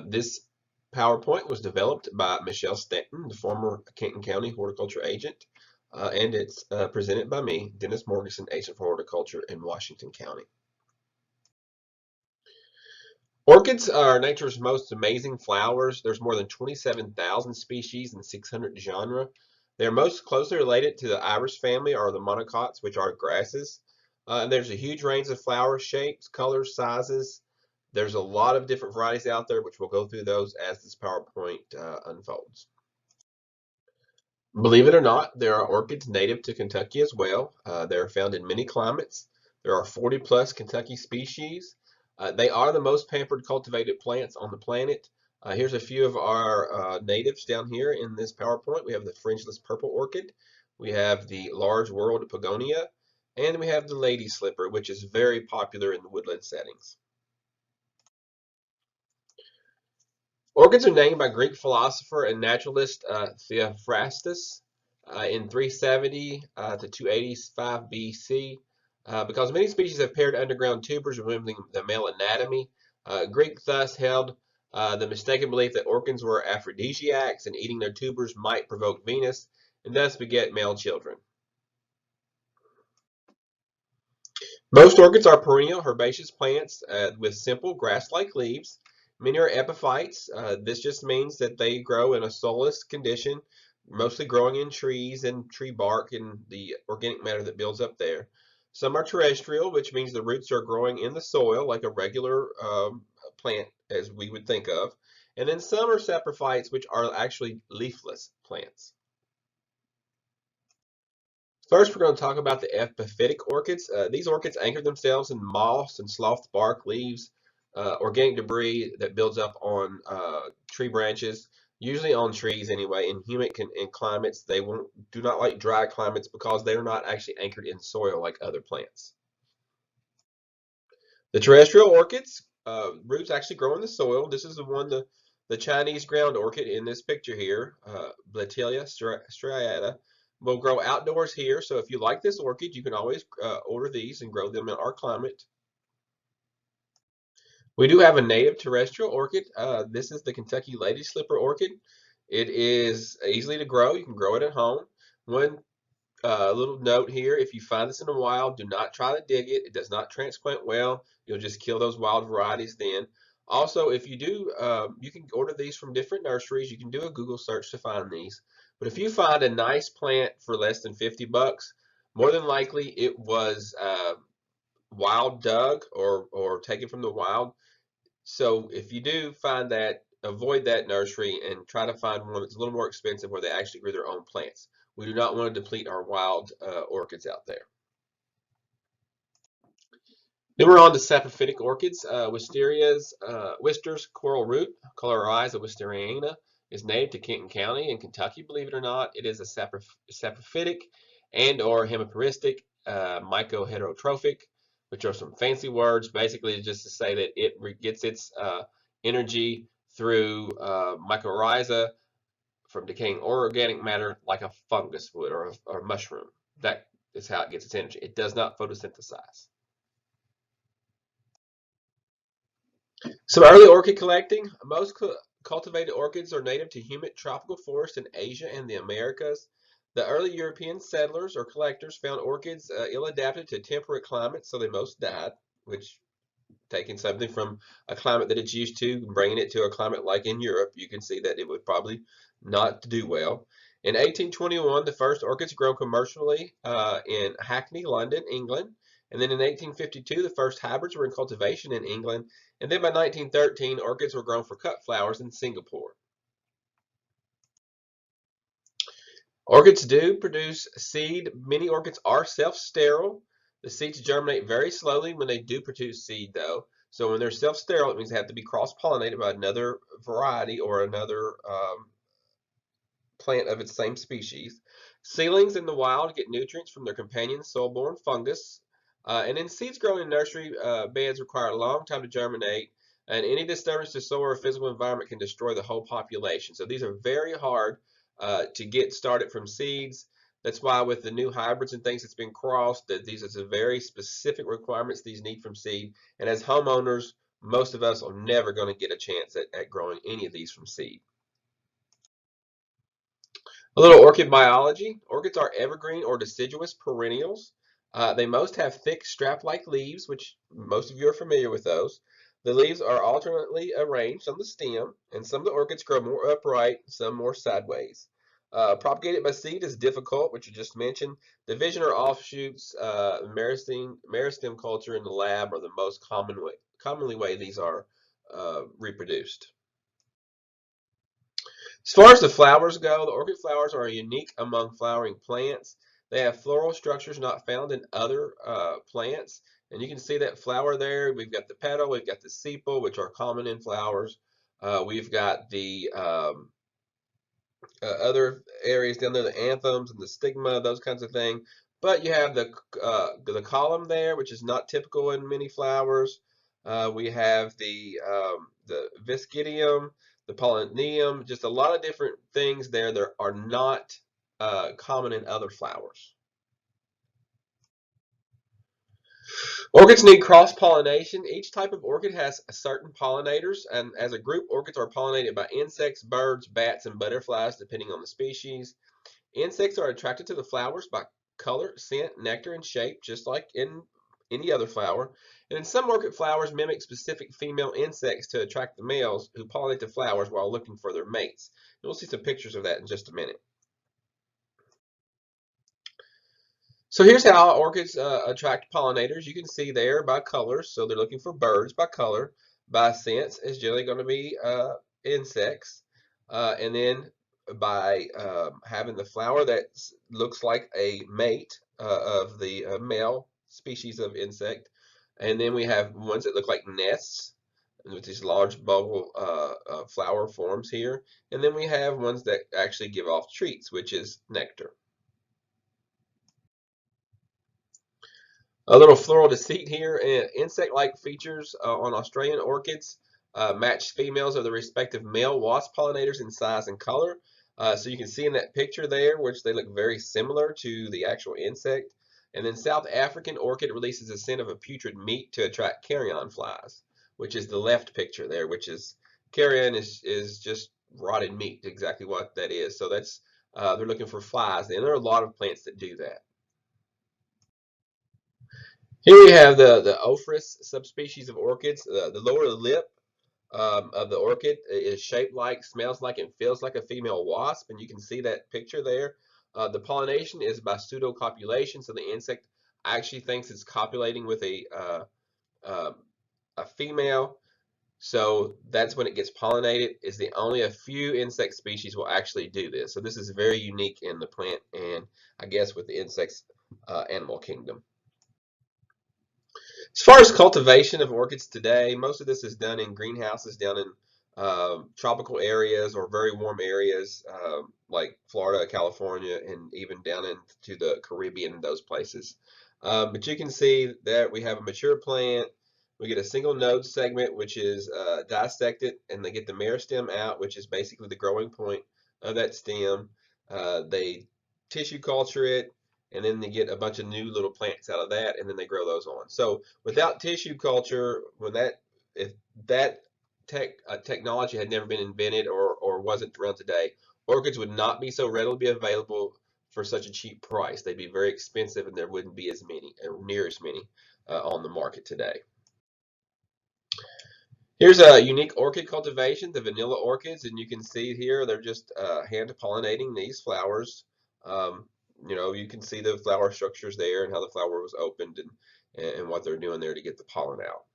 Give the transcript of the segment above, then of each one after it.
This PowerPoint was developed by Michelle Stanton, the former Kenton County Horticulture Agent, and it's presented by me, Dennis Morgeson, Agent for Horticulture in Washington County. Orchids are nature's most amazing flowers. There's more than 27,000 species and 600 genera. They're most closely related to the iris family or the monocots, which are grasses. And there's a huge range of flower shapes, colors, sizes. There's a lot of different varieties out there, which we'll go through those as this PowerPoint unfolds. Believe it or not, there are orchids native to Kentucky as well. They're found in many climates. There are 40 plus Kentucky species. They are the most pampered cultivated plants on the planet. Here's a few of our natives down here in this PowerPoint. We have the fringeless purple orchid. We have the large whorled pogonia. And we have the lady slipper, which is very popular in the woodland settings. Orchids are named by Greek philosopher and naturalist Theophrastus in 370 to 285 BC because many species have paired underground tubers, removing the male anatomy. Greek thus held the mistaken belief that orchids were aphrodisiacs and eating their tubers might provoke Venus and thus beget male children. Most orchids are perennial herbaceous plants with simple grass-like leaves. Many are epiphytes. This just means that they grow in a soulless condition, mostly growing in trees and tree bark and the organic matter that builds up there. Some are terrestrial, which means the roots are growing in the soil like a regular plant as we would think of. And then some are saprophytes, which are actually leafless plants. First, we're going to talk about the epiphytic orchids. These orchids anchor themselves in moss and soft bark, leaves, organic debris that builds up on tree branches, usually on trees anyway. In humid climates, they do not like dry climates because they are not actually anchored in soil like other plants. The terrestrial orchids, roots actually grow in the soil. This is the Chinese ground orchid in this picture here, Blatelia striata, will grow outdoors here. So if you like this orchid, you can always order these and grow them in our climate. We do have a native terrestrial orchid. This is the Kentucky Lady Slipper orchid. It is easily to grow. You can grow it at home. One little note here, if you find this in the wild, do not try to dig it. It does not transplant well. You'll just kill those wild varieties then. Also, if you do, you can order these from different nurseries. You can do a Google search to find these. But if you find a nice plant for less than 50 bucks, more than likely it was wild dug or taken from the wild. So if you do find that, avoid that nursery and try to find one that's a little more expensive where they actually grew their own plants. We do not want to deplete our wild orchids out there. Then we're on to saprophytic orchids. Wister's coral root, Cattleya wisteriana, is native to Kenton County in Kentucky, believe it or not. It is a saprophytic and or hemiperistic, mycoheterotrophic, which are some fancy words. Basically, just to say that it gets its energy through mycorrhiza from decaying organic matter like a fungus would or a mushroom. That is how it gets its energy. It does not photosynthesize. Some early orchid collecting. Most cultivated orchids are native to humid tropical forests in Asia and the Americas. The early European settlers or collectors found orchids ill-adapted to temperate climates, so they most died, which, taking something from a climate that it's used to and bringing it to a climate like in Europe, you can see that it would probably not do well. In 1821, the first orchids grown commercially in Hackney, London, England. And then in 1852, the first hybrids were in cultivation in England. And then by 1913, orchids were grown for cut flowers in Singapore. Orchids do produce seed. Many orchids are self-sterile. The seeds germinate very slowly when they do produce seed, though. So when they're self-sterile, it means they have to be cross-pollinated by another variety or another plant of its same species. Seedlings in the wild get nutrients from their companion soil-borne fungus. And then seeds grown in nursery beds require a long time to germinate, and any disturbance to soil or physical environment can destroy the whole population. So these are very hard to get started from seeds. That's why with the new hybrids and things that's been crossed, that these are some very specific requirements these need from seed. And as homeowners, most of us are never going to get a chance at growing any of these from seed. A little orchid biology. Orchids are evergreen or deciduous perennials. They most have thick strap-like leaves, which most of you are familiar with those. The leaves are alternately arranged on the stem, and some of the orchids grow more upright, some more sideways. Propagated by seed is difficult, which you just mentioned. Division or offshoots, meristem culture in the lab are the most commonly way these are reproduced. As far as the flowers go, the orchid flowers are unique among flowering plants. They have floral structures not found in other plants. And you can see that flower there. We've got the petal, we've got the sepal, which are common in flowers. We've got the other areas down there, the anthems and the stigma, those kinds of things. But you have the column there, which is not typical in many flowers. We have the viscidium, the pollineum, just a lot of different things there that are not common in other flowers. Orchids need cross-pollination. Each type of orchid has certain pollinators, and as a group, orchids are pollinated by insects, birds, bats, and butterflies, depending on the species. Insects are attracted to the flowers by color, scent, nectar, and shape, just like in any other flower. And in some orchid flowers mimic specific female insects to attract the males who pollinate the flowers while looking for their mates. And we'll see some pictures of that in just a minute. So here's how orchids attract pollinators. You can see there by colors. So they're looking for birds by color. By scents is generally going to be insects. And then by having the flower that looks like a mate of the male species of insect. And then we have ones that look like nests with these large bubble flower forms here. And then we have ones that actually give off treats, which is nectar. A little floral deceit here. Insect-like features on Australian orchids match females of the respective male wasp pollinators in size and color. So you can see in that picture there, which they look very similar to the actual insect. And then South African orchid releases a scent of a putrid meat to attract carrion flies, which is the left picture there, which is carrion is just rotted meat, exactly what that is. So that's they're looking for flies, and there are a lot of plants that do that. Here we have the Ophrys subspecies of orchids. The lower lip of the orchid is shaped like, smells like, and feels like a female wasp, and you can see that picture there. The pollination is by pseudocopulation, so the insect actually thinks it's copulating with a female. So that's when it gets pollinated. Is the only a few insect species will actually do this. So this is very unique in the plant and I guess with the insects animal kingdom. As far as cultivation of orchids today, most of this is done in greenhouses down in tropical areas or very warm areas like Florida, California, and even down into the Caribbean and those places. But you can see that we have a mature plant. We get a single node segment, which is dissected, and they get the meristem out, which is basically the growing point of that stem. They tissue culture it, and then they get a bunch of new little plants out of that, and then they grow those on. So without tissue culture, if that technology had never been invented or wasn't around today, orchids would not be so readily be available for such a cheap price. They'd be very expensive, and there wouldn't be as many, or near as many, on the market today. Here's a unique orchid cultivation, the vanilla orchids, and you can see here they're just hand pollinating these flowers. You know, you can see the flower structures there and how the flower was opened and what they're doing there to get the pollen out.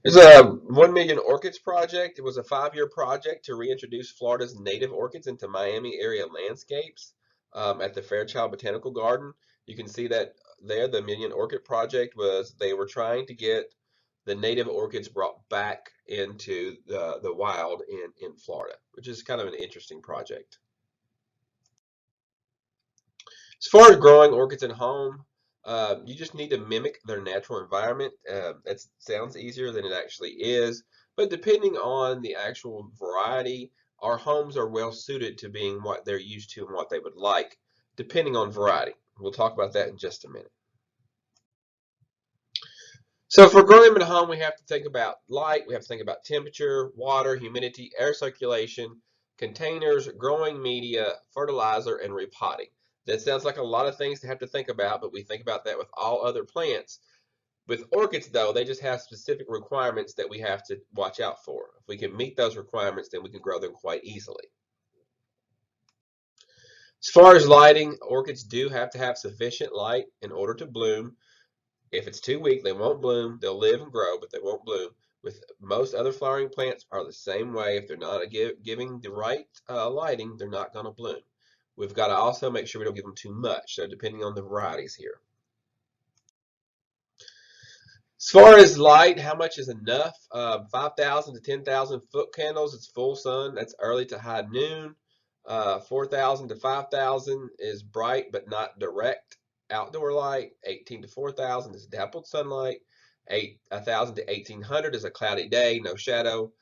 There's a 1 Million Orchids project. It was a 5-year project to reintroduce Florida's native orchids into Miami area landscapes at the Fairchild Botanical Garden. You can see that there, the Million Orchid project was, they were trying to get the native orchids brought back into the wild in Florida, which is kind of an interesting project. As far as growing orchids at home, you just need to mimic their natural environment. That sounds easier than it actually is, but depending on the actual variety, our homes are well suited to being what they're used to and what they would like, depending on variety. We'll talk about that in just a minute. So for growing them at home, we have to think about light, we have to think about temperature, water, humidity, air circulation, containers, growing media, fertilizer, and repotting. That sounds like a lot of things to have to think about, but we think about that with all other plants. With orchids, though, they just have specific requirements that we have to watch out for. If we can meet those requirements, then we can grow them quite easily. As far as lighting, orchids do have to have sufficient light in order to bloom. If it's too weak, they won't bloom. They'll live and grow, but they won't bloom. With most other flowering plants are the same way. If they're not giving the right lighting, they're not going to bloom. We've got to also make sure we don't give them too much, so depending on the varieties here. As far as light, how much is enough? 5,000 to 10,000 foot candles, it's full sun. That's early to high noon. 4,000 to 5,000 is bright but not direct outdoor light. 18 to 4,000 is dappled sunlight. 1,000 to 1,800 is a cloudy day, no shadow.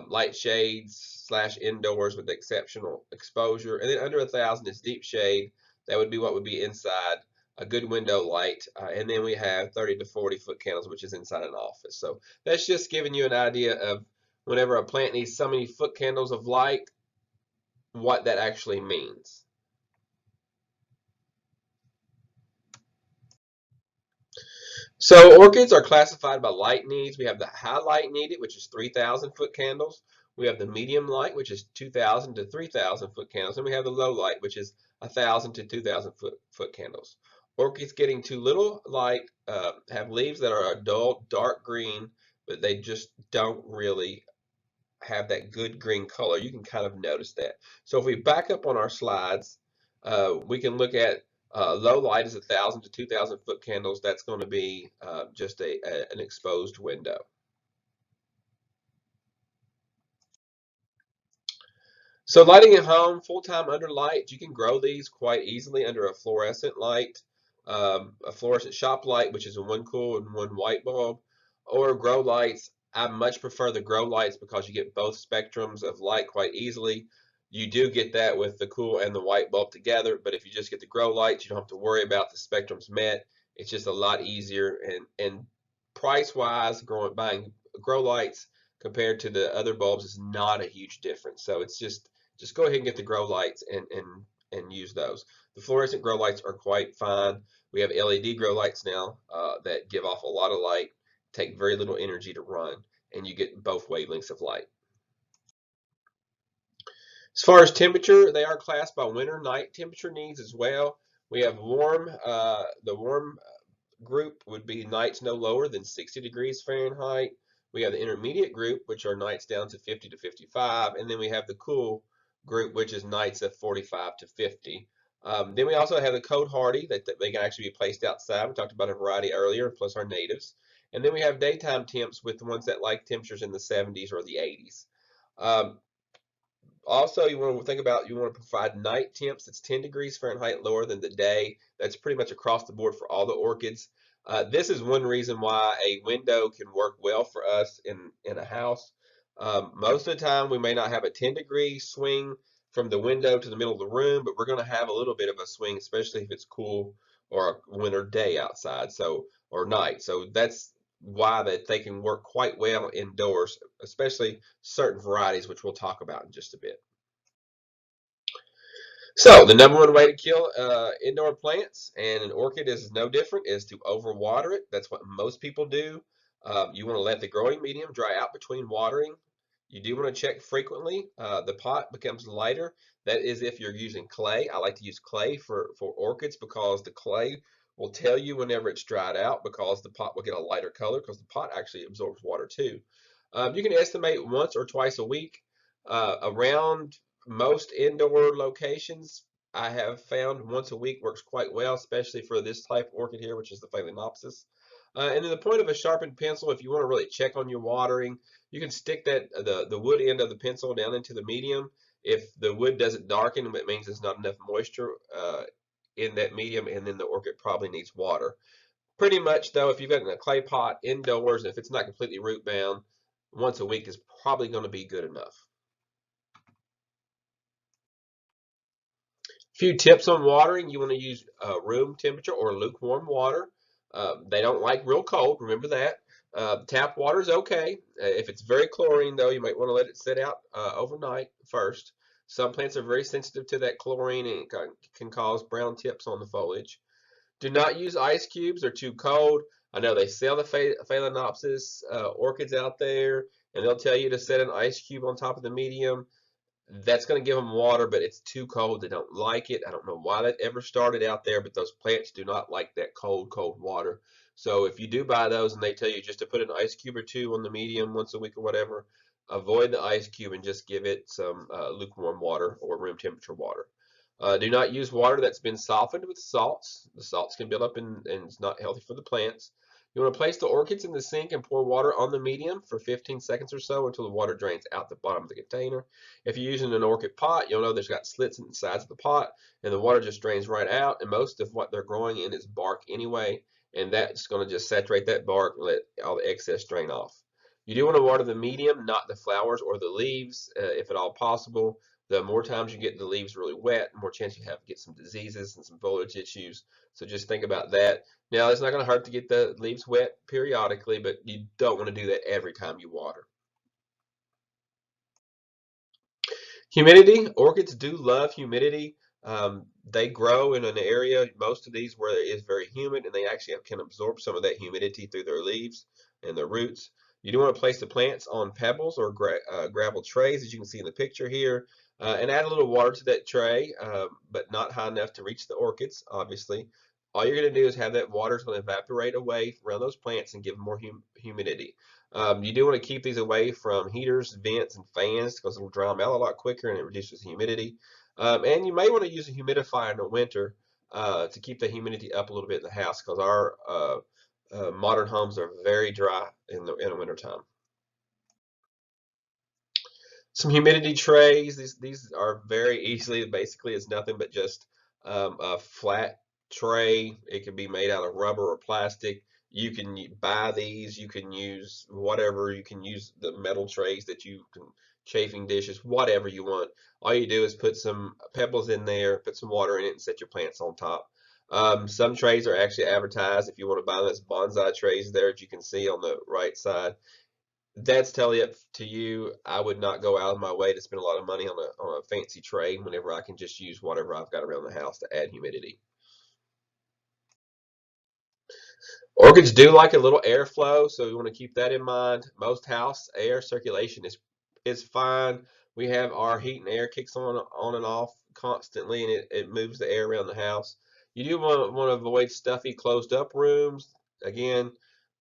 Light shades / indoors with exceptional exposure. And then under 1,000 is deep shade. That would be what would be inside a good window light, and then we have 30 to 40 foot candles, which is inside an office. So that's just giving you an idea of whenever a plant needs so many foot candles of light, what that actually means. So orchids are classified by light needs. We have the high light needed, which is 3,000 foot candles. We have the medium light, which is 2,000 to 3,000 foot candles. And we have the low light, which is 1,000 to 2,000 foot candles. Orchids getting too little light have leaves that are a dull, dark green, but they just don't really have that good green color. You can kind of notice that. So if we back up on our slides, we can look at low light is 1,000 to 2,000 foot candles. That's going to be just an exposed window. So lighting at home, full-time under light, you can grow these quite easily under a fluorescent light, a fluorescent shop light, which is a one cool and one white bulb, or grow lights. I much prefer the grow lights because you get both spectrums of light quite easily. You do get that with the cool and the white bulb together, but if you just get the grow lights, you don't have to worry about the spectrums met. It's just a lot easier, and price-wise, buying grow lights compared to the other bulbs is not a huge difference. So it's just go ahead and get the grow lights and use those. The fluorescent grow lights are quite fine. We have LED grow lights now that give off a lot of light, take very little energy to run, and you get both wavelengths of light. As far as temperature, they are classed by winter night temperature needs as well. We have the warm group would be nights no lower than 60 degrees Fahrenheit. We have the intermediate group, which are nights down to 50 to 55, and then we have the cool group, which is nights of 45 to 50. Then we also have the cold hardy that they can actually be placed outside. We talked about a variety earlier, plus our natives. And then we have daytime temps with the ones that like temperatures in the 70s or the 80s. Also, you want to think about you want to provide night temps that's 10 degrees Fahrenheit lower than the day. That's pretty much across the board for all the orchids. This is one reason why a window can work well for us in a house. Most of the time, we may not have a 10-degree swing from the window to the middle of the room, but we're going to have a little bit of a swing, especially if it's cool or a winter day outside, or night. So that's why that they can work quite well indoors, especially certain varieties, which we'll talk about in just a bit. So the number one way to kill indoor plants, and an orchid is no different, is to overwater it. That's what most people do. You want to let the growing medium dry out between watering. You do want to check frequently. The pot becomes lighter. That is if you're using clay. I like to use clay for orchids because the clay will tell you whenever it's dried out, because the pot will get a lighter color because the pot actually absorbs water too. You can estimate once or twice a week. Around most indoor locations, I have found once a week works quite well, especially for this type of orchid here, which is the Phalaenopsis. And then the point of a sharpened pencil, if you want to really check on your watering, you can stick the wood end of the pencil down into the medium. If the wood doesn't darken, it means there's not enough moisture in that medium, and then the orchid probably needs water. Pretty much, though, if you've got it in a clay pot indoors, if it's not completely root bound, once a week is probably going to be good enough. Few tips on watering. You want to use room temperature or lukewarm water. They don't like real cold, remember that. Tap water is okay. If it's very chlorine, though, you might want to let it sit out overnight first. Some plants are very sensitive to that chlorine and it can cause brown tips on the foliage. Do not use ice cubes, they're too cold. I know they sell the Phalaenopsis orchids out there, and they'll tell you to set an ice cube on top of the medium. That's going to give them water, but it's too cold. They don't like it. I don't know why that ever started out there, but those plants do not like that cold water. So if you do buy those and they tell you just to put an ice cube or two on the medium once a week or whatever, avoid the ice cube and just give it some lukewarm water or room temperature water. Do not use water that's been softened with salts. The salts can build up and it's not healthy for the plants. You want to place the orchids in the sink and pour water on the medium for 15 seconds or so until the water drains out the bottom of the container. If you're using an orchid pot, you'll know there's got slits in the sides of the pot and the water just drains right out, and most of what they're growing in is bark anyway, and that's going to just saturate that bark and let all the excess drain off. You do want to water the medium, not the flowers or the leaves, if at all possible. The more times you get the leaves really wet, the more chance you have to get some diseases and some foliage issues. So just think about that. Now, it's not going to hurt to get the leaves wet periodically, but you don't want to do that every time you water. Humidity. Orchids do love humidity. They grow in an area, most of these, where it is very humid, and they actually can absorb some of that humidity through their leaves and their roots. You do want to place the plants on pebbles or gravel trays, as you can see in the picture here, and add a little water to that tray, but not high enough to reach the orchids, obviously. All you're going to do is have that water is going to evaporate away around those plants and give them more humidity. You do want to keep these away from heaters, vents, and fans because it'll dry them out a lot quicker and it reduces humidity. And you may want to use a humidifier in the winter to keep the humidity up a little bit in the house because our modern homes are very dry in the wintertime. Some humidity trays. These are very easily, basically it's nothing but just a flat tray. It can be made out of rubber or plastic. You can buy these. You can use whatever. You can use the metal trays that you can, chafing dishes, whatever you want. All you do is put some pebbles in there, put some water in it, and set your plants on top. Some trays are actually advertised if you want to buy those bonsai trays there, as you can see on the right side. That's totally up to you. I would not go out of my way to spend a lot of money on a fancy tray whenever I can just use whatever I've got around the house to add humidity. Orchids do like a little airflow, so we want to keep that in mind. Most house air circulation is fine. We have our heat and air kicks on and off constantly, and it moves the air around the house. You do want to avoid stuffy, closed up rooms. Again,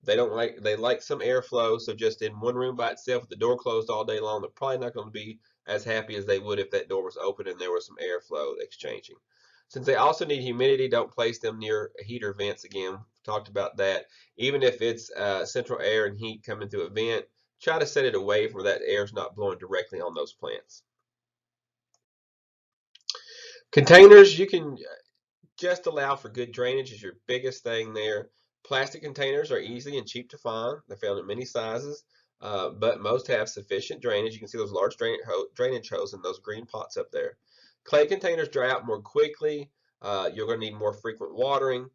they like some airflow, so just in one room by itself with the door closed all day long, they're probably not going to be as happy as they would if that door was open and there was some airflow exchanging. Since they also need humidity, don't place them near heater vents again. Talked about that. Even if it's central air and heat coming through a vent, try to set it away where that air is not blowing directly on those plants. Containers, you can just allow for good drainage is your biggest thing there. Plastic containers are easy and cheap to find. They're found in many sizes, but most have sufficient drainage. You can see those large drainage holes in those green pots up there. Clay containers dry out more quickly. You're going to need more frequent watering.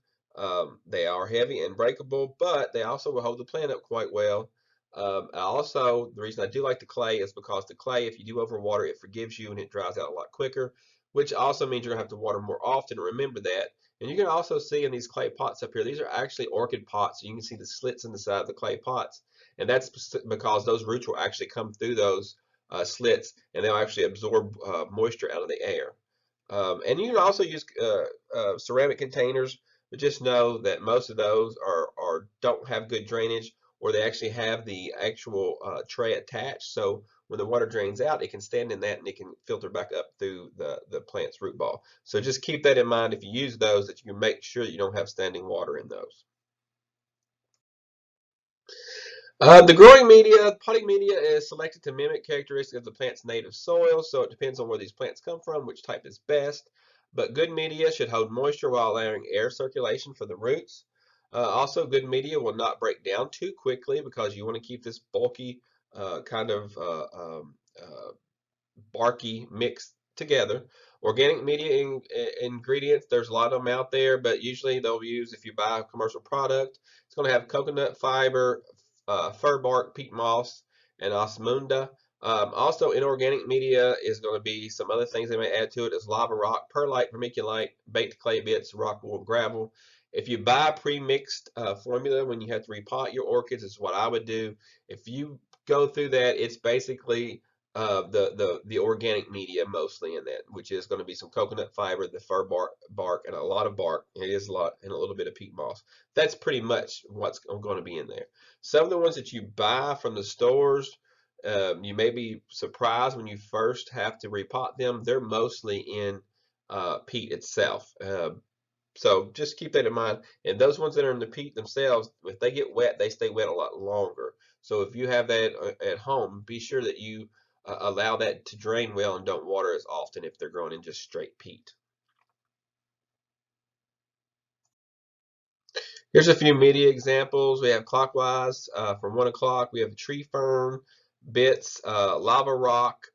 They are heavy and breakable, but they also will hold the plant up quite well. Also, the reason I do like the clay is because the clay, if you do overwater, it forgives you and it dries out a lot quicker, which also means you're going to have to water more often. Remember that. And you can also see in these clay pots up here, these are actually orchid pots. So you can see the slits in the side of the clay pots. And that's because those roots will actually come through those slits and they'll actually absorb moisture out of the air. And you can also use ceramic containers, but just know that most of those don't have good drainage, or they actually have the actual tray attached. So when the water drains out, it can stand in that and it can filter back up through the plant's root ball. So just keep that in mind if you use those, that you can make sure that you don't have standing water in those. The growing media, potting media is selected to mimic characteristics of the plant's native soil, so it depends on where these plants come from, which type is best. But good media should hold moisture while allowing air circulation for the roots. Also, good media will not break down too quickly because you want to keep this bulky kind of barky mix together. Organic media ingredients, there's a lot of them out there, but usually they'll use, if you buy a commercial product, it's going to have coconut fiber, fir bark, peat moss, and osmunda. Also, inorganic media is going to be some other things they may add to it is lava rock, perlite, vermiculite, baked clay bits, rock wool, gravel. If you buy pre-mixed formula when you have to repot your orchids, is what I would do. If you go through that, it's basically the organic media mostly in that, which is going to be some coconut fiber, the fir bark, and a lot of bark. It is a lot, and a little bit of peat moss. That's pretty much what's going to be in there. Some of the ones that you buy from the stores, you may be surprised when you first have to repot them. They're mostly in peat itself. So just keep that in mind. And those ones that are in the peat themselves, if they get wet, they stay wet a lot longer. So if you have that at home, be sure that you allow that to drain well and don't water as often if they're growing in just straight peat. Here's a few media examples. We have clockwise from 1 o'clock. We have tree fern, bits, lava rock,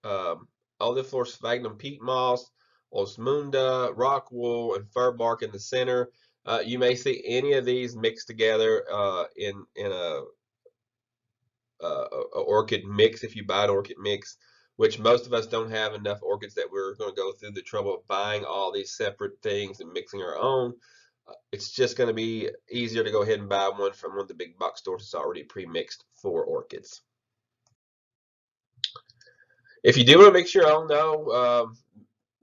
oleiflor sphagnum peat moss, osmunda, rock wool, and fir bark in the center. You may see any of these mixed together in a orchid mix if you buy an orchid mix, which most of us don't have enough orchids that we're going to go through the trouble of buying all these separate things and mixing our own. It's just going to be easier to go ahead and buy one from one of the big box stores that's already pre-mixed for orchids. If you do want to mix your own, though,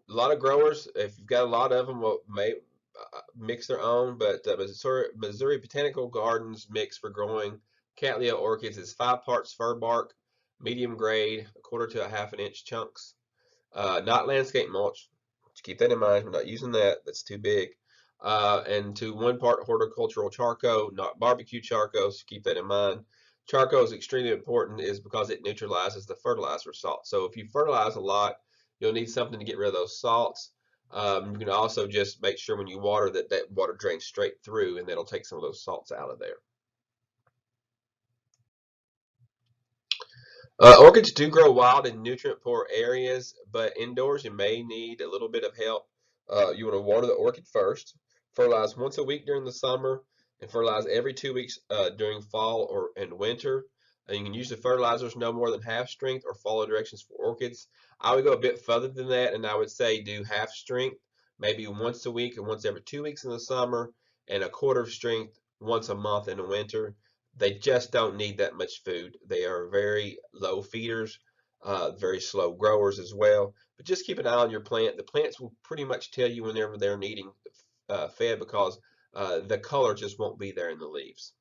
a lot of growers, if you've got a lot of them, may mix their own. But Missouri Botanical Gardens mix for growing Cattleya orchids is 5 parts fir bark, medium grade, 1/4 to 1/2 inch chunks. Not landscape mulch. Keep that in mind. We're not using that. That's too big. And to 1 part horticultural charcoal, not barbecue charcoal. So keep that in mind. Charcoal is extremely important is because it neutralizes the fertilizer salt. So if you fertilize a lot, you'll need something to get rid of those salts. You can also just make sure when you water that water drains straight through, and that'll take some of those salts out of there. Orchids do grow wild in nutrient-poor areas, but indoors you may need a little bit of help. You want to water the orchid first, fertilize once a week during the summer, and fertilize every 2 weeks during fall and winter. And you can use the fertilizers no more than half strength or follow directions for orchids. I would go a bit further than that, and I would say do half strength, maybe once a week and once every 2 weeks in the summer, and 1/4 of strength once a month in the winter. They just don't need that much food. They are very low feeders, very slow growers as well. But just keep an eye on your plant. The plants will pretty much tell you whenever they're needing fed because the color just won't be there in the leaves.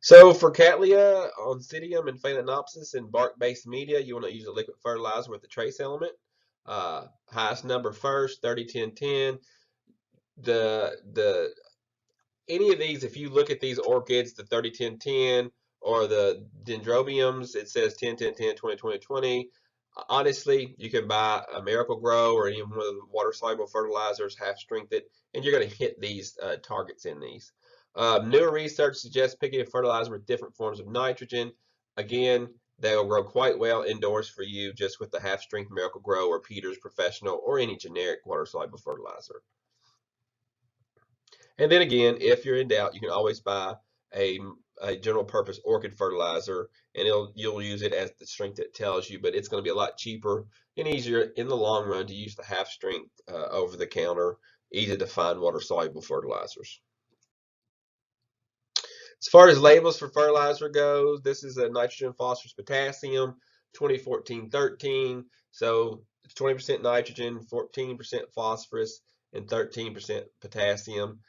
So for Cattleya, Oncidium, and Phalaenopsis in bark-based media, you want to use a liquid fertilizer with the trace element. Highest number first, 30, 10, 10. The any of these, if you look at these orchids, the 30, 10, 10, or the Dendrobiums, it says 10, 10, 10, 20, 20, 20. Honestly, you can buy a Miracle-Gro or any one of the water-soluble fertilizers, half-strength it, and you're going to hit these targets in these. Newer research suggests picking a fertilizer with different forms of nitrogen. Again, they'll grow quite well indoors for you just with the half-strength Miracle-Gro or Peter's Professional or any generic water-soluble fertilizer. And then again, if you're in doubt, you can always buy a general purpose orchid fertilizer, and you'll use it as the strength it tells you, but it's going to be a lot cheaper and easier in the long run to use the half strength over the counter, easy to find water soluble fertilizers. As far as labels for fertilizer goes, this is a nitrogen, phosphorus, potassium, 2014-13. So it's 20% nitrogen, 14% phosphorus, and 13% potassium.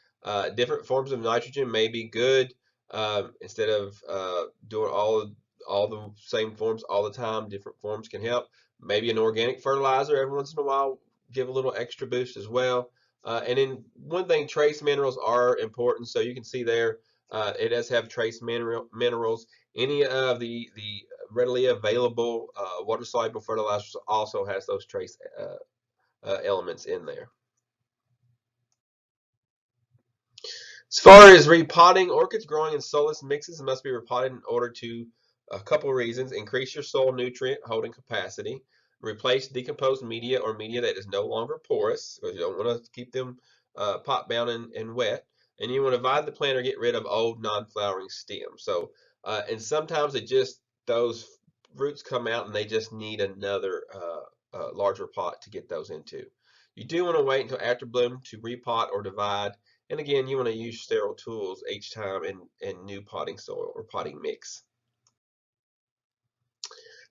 Different forms of nitrogen may be good. Instead of doing all the same forms all the time, different forms can help. Maybe an organic fertilizer every once in a while give a little extra boost as well. And then one thing, trace minerals are important. So you can see there, it does have trace minerals. Any of the readily available water-soluble fertilizers also has those trace elements in there. As far as repotting, orchids growing in solus mixes must be repotted in order to A couple of reasons: increase your soil nutrient holding capacity, replace decomposed media or media that is no longer porous, because you don't want to keep them pot bound and wet, and you want to divide the plant or get rid of old non-flowering stems. So, and sometimes it just, those roots come out and they just need another larger pot to get those into. You do want to wait until after bloom to repot or divide, and again, you want to use sterile tools each time in new potting soil or potting mix.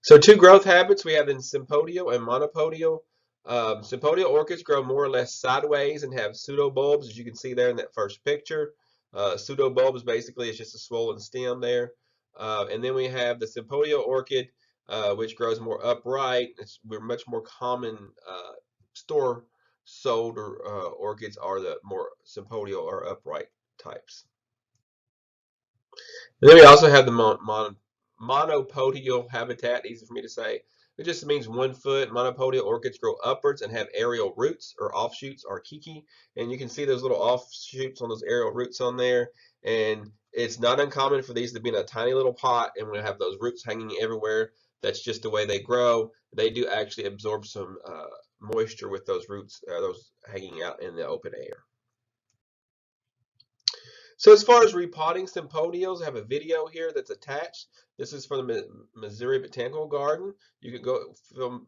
So two growth habits we have in Sympodial and Monopodial. Sympodial orchids grow more or less sideways and have pseudobulbs, as you can see there in that first picture. Pseudobulbs basically is just a swollen stem there. And then we have the Sympodial orchid, which grows more upright. We're much more common store sold orchids are the more Sympodial or upright types. And then we also have the monopodial habitat, easy for me to say. It just means 1 foot. Monopodial orchids grow upwards and have aerial roots or offshoots or kiki. And you can see those little offshoots on those aerial roots on there. And it's not uncommon for these to be in a tiny little pot, and we have those roots hanging everywhere. That's just the way they grow. They do actually absorb some moisture with those roots, those hanging out in the open air. So as far as repotting Sympodials, I have a video here that's attached. This is from the Missouri Botanical Garden. You can go feel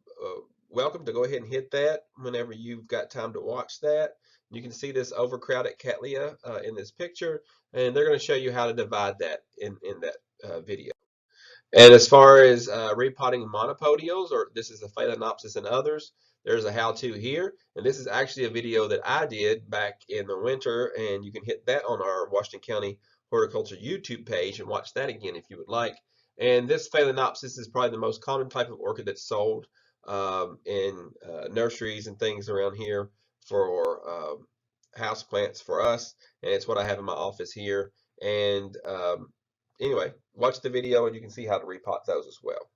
welcome to go ahead and hit that whenever you've got time to watch that. You can see this overcrowded Cattleya in this picture, and they're going to show you how to divide that in that video. And as far as repotting monopodials, or this is the Phalaenopsis and others, there's a how-to here. And this is actually a video that I did back in the winter, and you can hit that on our Washington County Horticulture YouTube page and watch that again if you would like. And this Phalaenopsis is probably the most common type of orchid that's sold in nurseries and things around here for house plants for us. And it's what I have in my office here. And anyway, watch the video and you can see how to repot those as well.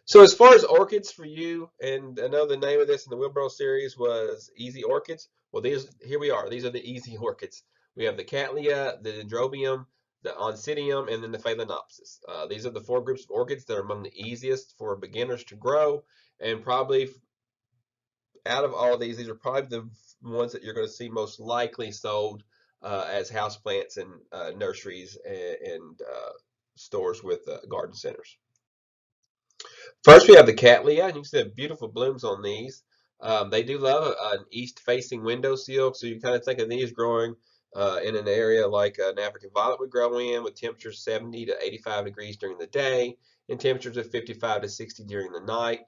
So as far as orchids for you, and I know the name of this in the Wheelbarrow series was Easy Orchids. Well, here we are. These are the easy orchids. We have the Cattleya, the Dendrobium, the Oncidium, and then the Phalaenopsis. These are the 4 groups of orchids that are among the easiest for beginners to grow, and probably out of all of these are probably the ones that you're going to see most likely sold as houseplants in nurseries and stores with garden centers. First, we have the Cattleya, and you can see the beautiful blooms on these. They do love an east-facing windowsill, so you kind of think of these growing in an area like an African violet would grow in, with temperatures 70 to 85 degrees during the day and temperatures of 55 to 60 during the night.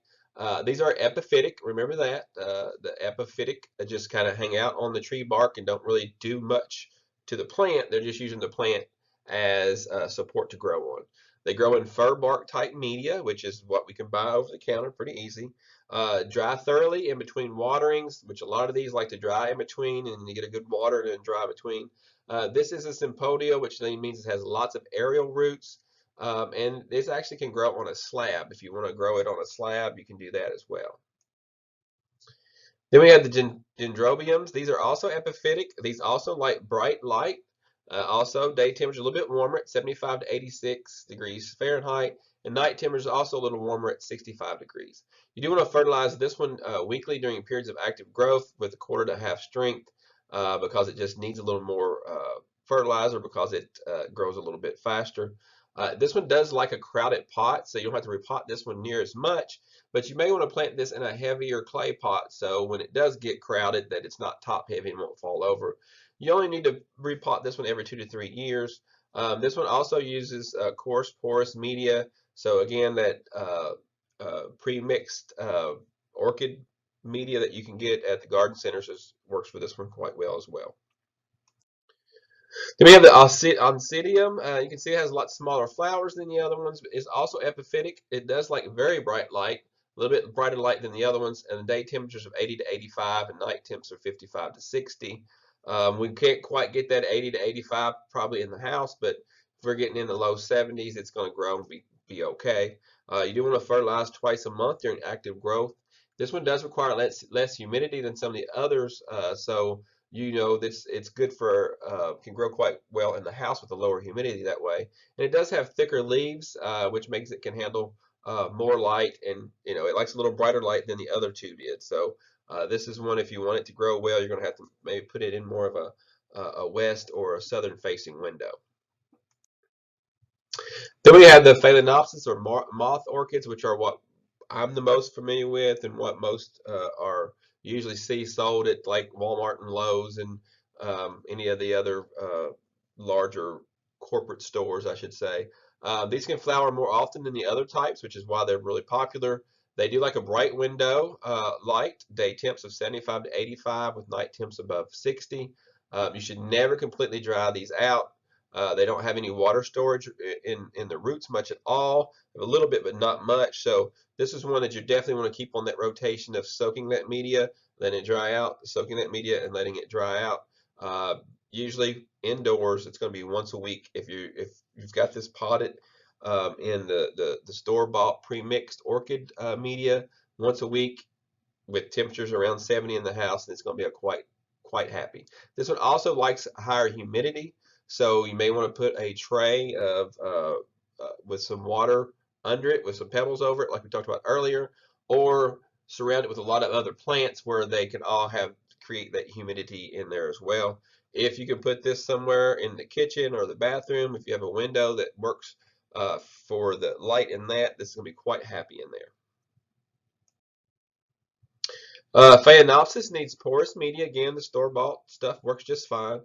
These are epiphytic, remember that. The epiphytic just kind of hang out on the tree bark and don't really do much to the plant. They're just using the plant as support to grow on. They grow in fir bark type media, which is what we can buy over the counter, pretty easy. Dry thoroughly in between waterings, which a lot of these like to dry in between, and you get a good water and dry between. This is a Sympodial, which means it has lots of aerial roots. And this actually can grow on a slab. If you want to grow it on a slab, you can do that as well. Then we have the Dendrobiums. These are also epiphytic. These also like bright light. Also, day temperature a little bit warmer at 75 to 86 degrees Fahrenheit, and night temperature is also a little warmer at 65 degrees. You do want to fertilize this one weekly during periods of active growth with 1/4 to 1/2 strength because it just needs a little more fertilizer because it grows a little bit faster. This one does like a crowded pot, so you don't have to repot this one near as much, but you may want to plant this in a heavier clay pot so when it does get crowded that it's not top heavy and won't fall over. You only need to repot this one every 2 to 3 years. This one also uses coarse porous media, so again that pre-mixed orchid media that you can get at the garden centers works for this one quite well as well. Then we have the Oncidium. You can see it has a lot smaller flowers than the other ones, but it's also epiphytic. It does like very bright light, a little bit brighter light than the other ones, and the day temperatures of 80 to 85 and night temps are 55 to 60. We can't quite get that 80 to 85 probably in the house, but if we're getting in the low 70s, it's going to grow and be okay. You do want to fertilize twice a month during active growth. This one does require less humidity than some of the others, so you know this it's good for can grow quite well in the house with a lower humidity that way. And it does have thicker leaves, which makes it can handle more light, and you know it likes a little brighter light than the other two did. So this is one, if you want it to grow well, you're going to have to maybe put it in more of a west or a southern facing window. Then we have the Phalaenopsis or moth orchids, which are what I'm the most familiar with and what most are usually see sold at like Walmart and Lowe's and any of the other larger corporate stores, I should say. These can flower more often than the other types, which is why they're really popular. They do like a bright window light, day temps of 75 to 85 with night temps above 60. You should never completely dry these out. They don't have any water storage in the roots much at all. A little bit, but not much. So this is one that you definitely want to keep on that rotation of soaking that media, letting it dry out, soaking that media, and letting it dry out. Uh, Usually indoors, it's going to be once a week. If you've got this potted in the store-bought pre-mixed orchid media, once a week with temperatures around 70 in the house, and it's going to be a quite happy. This one also likes higher humidity, so you may want to put a tray of with some water under it, with some pebbles over it, like we talked about earlier, or surround it with a lot of other plants where they can all have create that humidity in there as well. If you can put this somewhere in the kitchen or the bathroom, if you have a window that works for the light in that, this is going to be quite happy in there. Phalaenopsis needs porous media. Again, the store-bought stuff works just fine.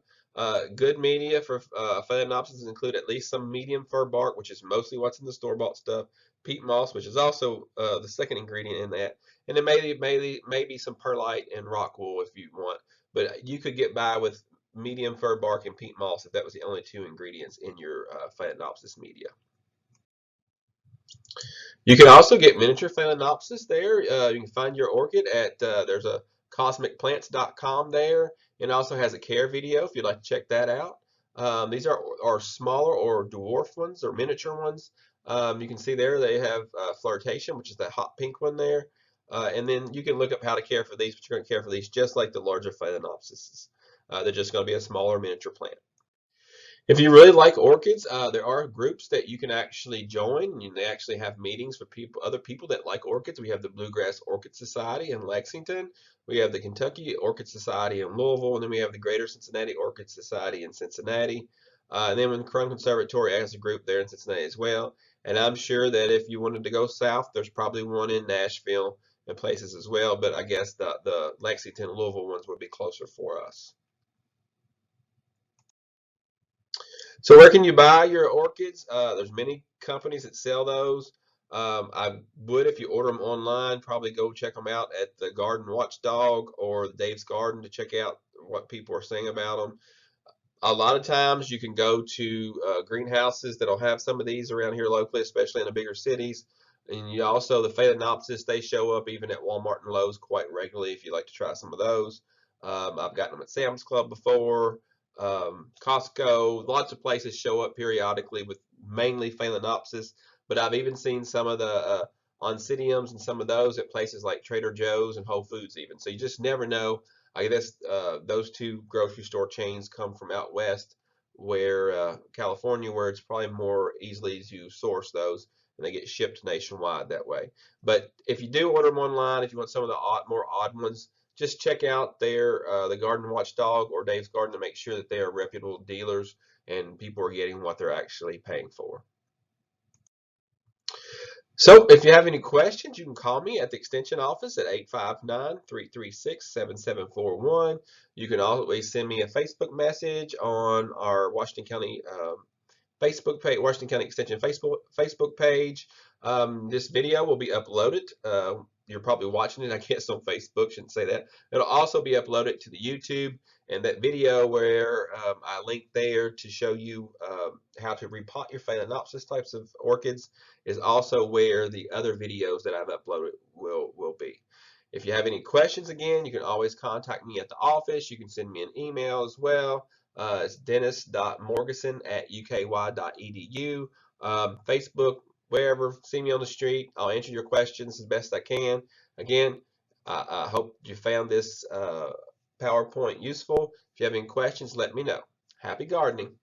Good media for Phalaenopsis include at least some medium fir bark, which is mostly what's in the store-bought stuff. Peat moss, which is also the second ingredient in that, and then maybe some perlite and rock wool if you want. But you could get by with medium fir bark and peat moss if that was the only two ingredients in your Phalaenopsis media. You can also get miniature Phalaenopsis there. You can find your orchid at there's a cosmicplants.com there, and it also has a care video if you'd like to check that out. These are smaller or dwarf ones or miniature ones. You can see there they have flirtation, which is that hot pink one there. And then you can look up how to care for these, but you're going to care for these just like the larger Phalaenopsis. They're just going to be a smaller miniature plant. If you really like orchids, there are groups that you can actually join. They actually have meetings for other people that like orchids. We have the Bluegrass Orchid Society in Lexington. We have the Kentucky Orchid Society in Louisville, and then we have the Greater Cincinnati Orchid Society in Cincinnati. And then the Crone Conservatory has a group there in Cincinnati as well. And I'm sure that if you wanted to go south, there's probably one in Nashville and places as well. But I guess the Lexington, Louisville ones would be closer for us. So where can you buy your orchids? There's many companies that sell those. I would, if you order them online, probably go check them out at the Garden Watchdog or Dave's Garden to check out what people are saying about them. A lot of times you can go to greenhouses that'll have some of these around here locally, especially in the bigger cities. And you also, the Phalaenopsis, they show up even at Walmart and Lowe's quite regularly if you'd like to try some of those. I've gotten them at Sam's Club before, Costco, lots of places show up periodically with mainly Phalaenopsis, but I've even seen some of the Oncidiums and some of those at places like Trader Joe's and Whole Foods even. So you just never know. I guess those two grocery store chains come from out west, where California, where it's probably more easily to source those, and they get shipped nationwide that way. But if you do order them online, if you want some of the more odd ones, just check out the Garden Watchdog or Dave's Garden to make sure that they are reputable dealers and people are getting what they're actually paying for. So if you have any questions, you can call me at the extension office at 859-336-7741. You can always send me a Facebook message on our Washington County Facebook page, Washington County Extension Facebook page. This video will be uploaded. You're probably watching it, I guess, on Facebook. Shouldn't say that. It'll also be uploaded to the YouTube, and that video where I link there to show you how to repot your Phalaenopsis types of orchids is also where the other videos that I've uploaded will be. If you have any questions, again, you can always contact me at the office. You can send me an email as well. It's dennis.morgeson@uky.edu. Facebook, wherever, see me on the street. I'll answer your questions as best I can. Again, I hope you found this PowerPoint useful. If you have any questions, let me know. Happy gardening!